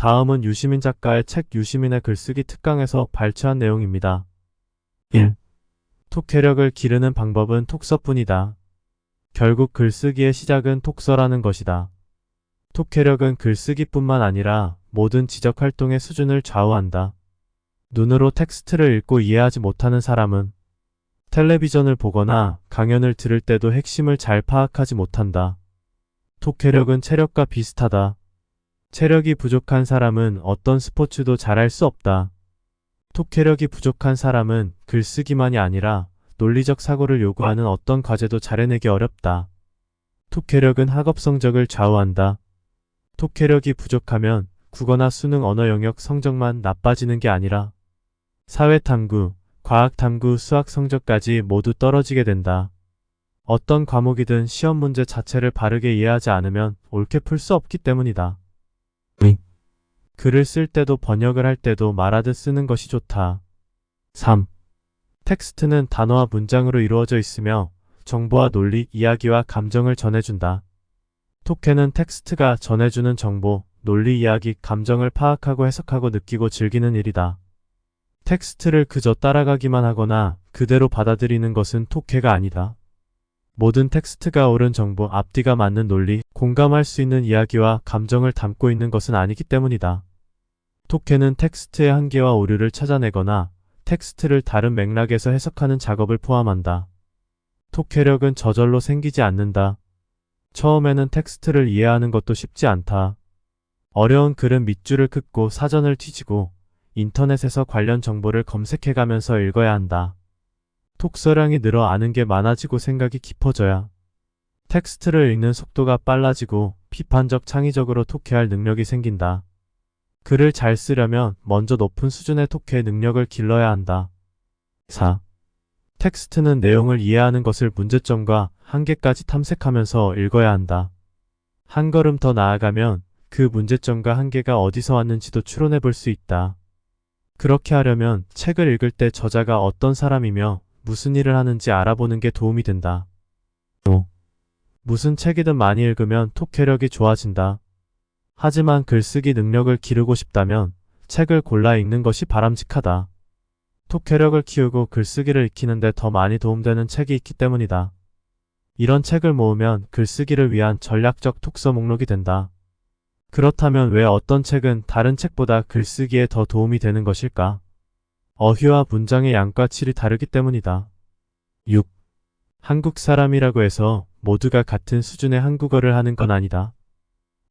다음은 유시민 작가의 책 유시민의 글쓰기 특강에서 발췌한 내용입니다. 1. 톡해력을 기르는 방법은 톡서뿐이다. 결국 글쓰기의 시작은 톡서라는 것이다. 톡해력은 글쓰기뿐만 아니라 모든 지적활동의 수준을 좌우한다. 눈으로 텍스트를 읽고 이해하지 못하는 사람은 텔레비전을 보거나 강연을 들을 때도 핵심을 잘 파악하지 못한다. 톡해력은 체력과 비슷하다. 체력이 부족한 사람은 어떤 스포츠도 잘할 수 없다. 톡해력이 부족한 사람은 글쓰기만이 아니라 논리적 사고를 요구하는 어떤 과제도 잘 해내기 어렵다. 톡해력은 학업 성적을 좌우한다. 톡해력이 부족하면 국어나 수능 언어 영역 성적만 나빠지는 게 아니라 사회탐구, 과학탐구, 수학 성적까지 모두 떨어지게 된다. 어떤 과목이든 시험 문제 자체를 바르게 이해하지 않으면 옳게 풀 수 없기 때문이다. 글을 쓸 때도 번역을 할 때도 말하듯 쓰는 것이 좋다. 3. 텍스트는 단어와 문장으로 이루어져 있으며 정보와 논리, 이야기와 감정을 전해준다. 톡해는 텍스트가 전해주는 정보, 논리, 이야기, 감정을 파악하고 해석하고 느끼고 즐기는 일이다. 텍스트를 그저 따라가기만 하거나 그대로 받아들이는 것은 톡해가 아니다. 모든 텍스트가 옳은 정보, 앞뒤가 맞는 논리, 공감할 수 있는 이야기와 감정을 담고 있는 것은 아니기 때문이다. 톡해는 텍스트의 한계와 오류를 찾아내거나 텍스트를 다른 맥락에서 해석하는 작업을 포함한다. 톡해력은 저절로 생기지 않는다. 처음에는 텍스트를 이해하는 것도 쉽지 않다. 어려운 글은 밑줄을 긋고 사전을 뒤지고 인터넷에서 관련 정보를 검색해가면서 읽어야 한다. 톡서량이 늘어 아는 게 많아지고 생각이 깊어져야 텍스트를 읽는 속도가 빨라지고 비판적 창의적으로 톡해할 능력이 생긴다. 글을 잘 쓰려면 먼저 높은 수준의 톡해 능력을 길러야 한다. 4. 텍스트는 내용을 이해하는 것을 문제점과 한계까지 탐색하면서 읽어야 한다. 한 걸음 더 나아가면 그 문제점과 한계가 어디서 왔는지도 추론해 볼 수 있다. 그렇게 하려면 책을 읽을 때 저자가 어떤 사람이며 무슨 일을 하는지 알아보는 게 도움이 된다. 5. 무슨 책이든 많이 읽으면 톡해력이 좋아진다. 하지만 글쓰기 능력을 기르고 싶다면 책을 골라 읽는 것이 바람직하다. 톡해력을 키우고 글쓰기를 익히는데 더 많이 도움되는 책이 있기 때문이다. 이런 책을 모으면 글쓰기를 위한 전략적 톡서 목록이 된다. 그렇다면 왜 어떤 책은 다른 책보다 글쓰기에 더 도움이 되는 것일까? 어휘와 문장의 양과 질이 다르기 때문이다. 6. 한국 사람이라고 해서 모두가 같은 수준의 한국어를 하는 건 아니다.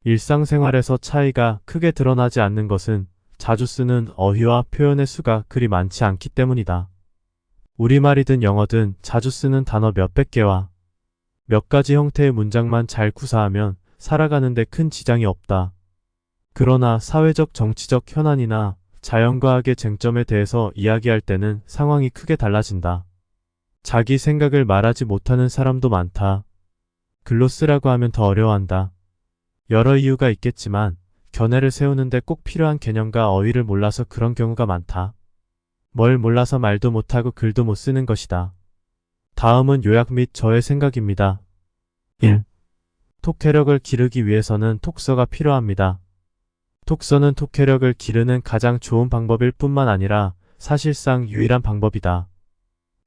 일상생활에서 차이가 크게 드러나지 않는 것은 자주 쓰는 어휘와 표현의 수가 그리 많지 않기 때문이다. 우리말이든 영어든 자주 쓰는 단어 몇백 개와 몇 가지 형태의 문장만 잘 구사하면 살아가는데 큰 지장이 없다. 그러나 사회적 정치적 현안이나 자연과학의 쟁점에 대해서 이야기할 때는 상황이 크게 달라진다. 자기 생각을 말하지 못하는 사람도 많다. 글로 쓰라고 하면 더 어려워한다. 여러 이유가 있겠지만 견해를 세우는데 꼭 필요한 개념과 어휘를 몰라서 그런 경우가 많다. 뭘 몰라서 말도 못하고 글도 못 쓰는 것이다. 다음은 요약 및 저의 생각입니다. 1. 톡해력을 기르기 위해서는 톡서가 필요합니다. 톡서는 톡해력을 기르는 가장 좋은 방법일 뿐만 아니라 사실상 유일한 방법이다.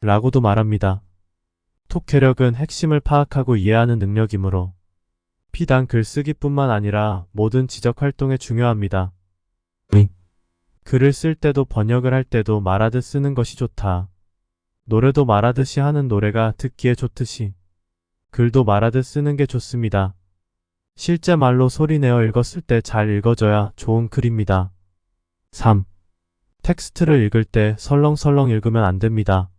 라고도 말합니다. 톡해력은 핵심을 파악하고 이해하는 능력이므로 비단 글쓰기뿐만 아니라 모든 지적 활동에 중요합니다. 글을 쓸 때도 번역을 할 때도 말하듯 쓰는 것이 좋다. 노래도 말하듯이 하는 노래가 듣기에 좋듯이 글도 말하듯 쓰는 게 좋습니다. 실제 말로 소리내어 읽었을 때 잘 읽어져야 좋은 글입니다. 3. 텍스트를 읽을 때 설렁설렁 읽으면 안 됩니다.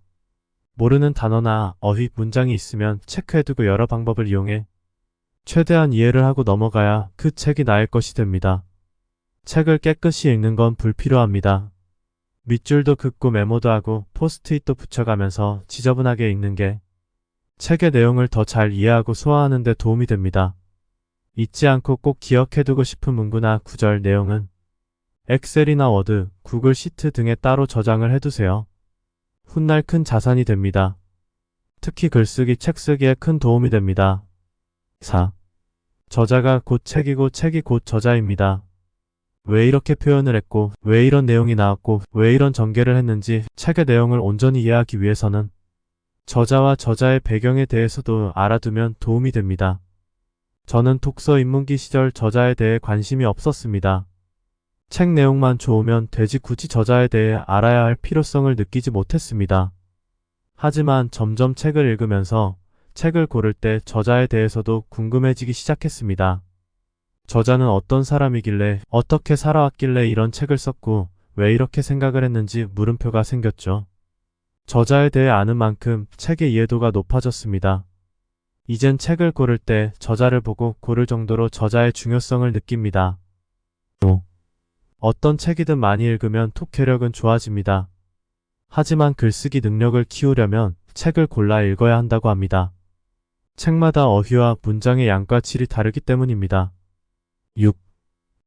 모르는 단어나 어휘, 문장이 있으면 체크해두고 여러 방법을 이용해 최대한 이해를 하고 넘어가야 그 책이 나을 것이 됩니다. 책을 깨끗이 읽는 건 불필요합니다. 밑줄도 긋고 메모도 하고 포스트잇도 붙여가면서 지저분하게 읽는 게 책의 내용을 더 잘 이해하고 소화하는 데 도움이 됩니다. 잊지 않고 꼭 기억해두고 싶은 문구나 구절 내용은 엑셀이나 워드, 구글 시트 등에 따로 저장을 해두세요. 훗날 큰 자산이 됩니다. 특히 글쓰기, 책쓰기에 큰 도움이 됩니다. 4. 저자가 곧 책이고 책이 곧 저자입니다. 왜 이렇게 표현을 했고, 왜 이런 내용이 나왔고, 왜 이런 전개를 했는지 책의 내용을 온전히 이해하기 위해서는 저자와 저자의 배경에 대해서도 알아두면 도움이 됩니다. 저는 독서 입문기 시절 저자에 대해 관심이 없었습니다. 책 내용만 좋으면 되지 굳이 저자에 대해 알아야 할 필요성을 느끼지 못했습니다. 하지만 점점 책을 읽으면서 책을 고를 때 저자에 대해서도 궁금해지기 시작했습니다. 저자는 어떤 사람이길래, 어떻게 살아왔길래 이런 책을 썼고, 왜 이렇게 생각을 했는지 물음표가 생겼죠. 저자에 대해 아는 만큼 책의 이해도가 높아졌습니다. 이젠 책을 고를 때 저자를 보고 고를 정도로 저자의 중요성을 느낍니다. 어떤 책이든 많이 읽으면 독해력은 좋아집니다. 하지만 글쓰기 능력을 키우려면 책을 골라 읽어야 한다고 합니다. 책마다 어휘와 문장의 양과 질이 다르기 때문입니다. 6.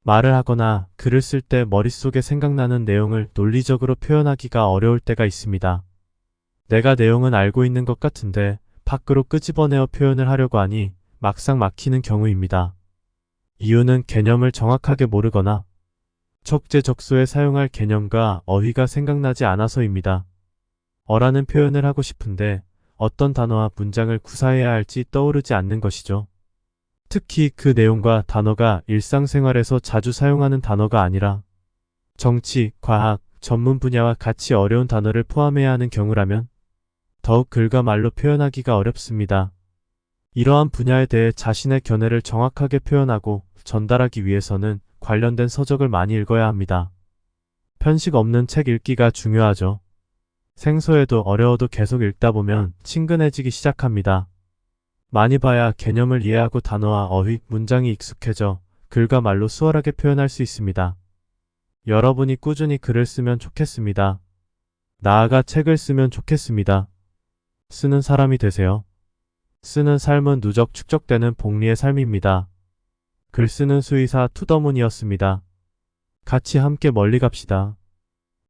말을 하거나 글을 쓸 때 머릿속에 생각나는 내용을 논리적으로 표현하기가 어려울 때가 있습니다. 내가 내용은 알고 있는 것 같은데 밖으로 끄집어내어 표현을 하려고 하니 막상 막히는 경우입니다. 이유는 개념을 정확하게 모르거나 적재적소에 사용할 개념과 어휘가 생각나지 않아서입니다. 어라는 표현을 하고 싶은데 어떤 단어와 문장을 구사해야 할지 떠오르지 않는 것이죠. 특히 그 내용과 단어가 일상생활에서 자주 사용하는 단어가 아니라 정치, 과학, 전문 분야와 같이 어려운 단어를 포함해야 하는 경우라면 더욱 글과 말로 표현하기가 어렵습니다. 이러한 분야에 대해 자신의 견해를 정확하게 표현하고 전달하기 위해서는 관련된 서적을 많이 읽어야 합니다. 편식 없는 책 읽기가 중요하죠. 생소해도 어려워도 계속 읽다 보면 친근해지기 시작합니다. 많이 봐야 개념을 이해하고 단어와 어휘, 문장이 익숙해져 글과 말로 수월하게 표현할 수 있습니다. 여러분이 꾸준히 글을 쓰면 좋겠습니다. 나아가 책을 쓰면 좋겠습니다. 쓰는 사람이 되세요. 쓰는 삶은 누적 축적되는 복리의 삶입니다. 글 쓰는 수의사 투더문이었습니다. 같이 함께 멀리 갑시다.